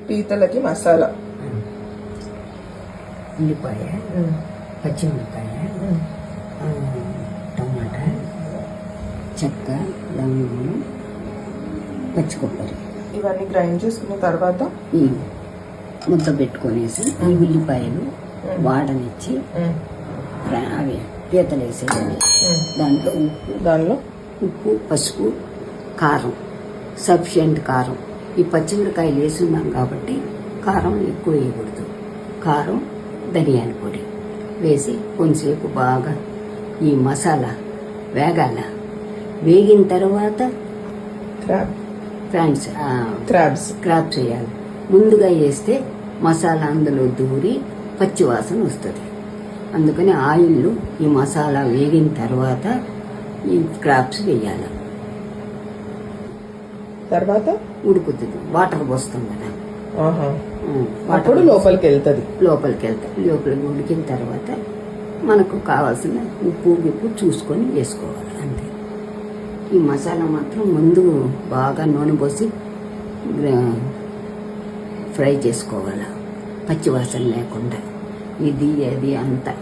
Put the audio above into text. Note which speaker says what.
Speaker 1: పీతలకి మసాలా.
Speaker 2: ఉల్లిపాయ, పచ్చిమిరపకాయ, టమాటా, చెక్క, లవంగం, పచ్చి కొబ్బరి
Speaker 1: ఇవన్నీ గ్రైండ్ చేసుకున్న తర్వాత
Speaker 2: ముద్ద పెట్టుకొనేసి ఈ ఉల్లిపాయలు వాడనిచ్చి అవి పీతలు వేసేయాలి.
Speaker 1: దానిలో
Speaker 2: ఉప్పు, పసుపు, కారం, సఫిషియంట్ కారం. ఈ పచ్చిమిరకాయలు వేసున్నాం కాబట్టి కారం ఎక్కువ వేయకూడదు. కారం, ధనియాల పొడి వేసి కొంచెంసేపు బాగా ఈ మసాలా వేగాల. వేగిన తర్వాత క్రాబ్స్ వేయాలి. ముందుగా వేస్తే మసాలా అందులో దూరి పచ్చివాసన వస్తుంది. అందుకని ఆయిల్లో ఈ మసాలా వేగిన తర్వాత ఈ క్రాబ్స్ వేయాలి.
Speaker 1: తర్వాత
Speaker 2: ఉడుకుతుంది, వాటర్ పోస్తాం కదా,
Speaker 1: అప్పుడు లోపలికి వెళ్తుంది.
Speaker 2: లోపలికి ఉడికిన తర్వాత మనకు కావాల్సిన ఉప్పు గిప్పు చూసుకొని వేసుకోవాలి అంతే. ఈ మసాలా మాత్రం ముందు బాగా నూనె పోసి ఫ్రై చేసుకోవాలి, పచ్చివాసన లేకుండా. ఇది అది అంతా.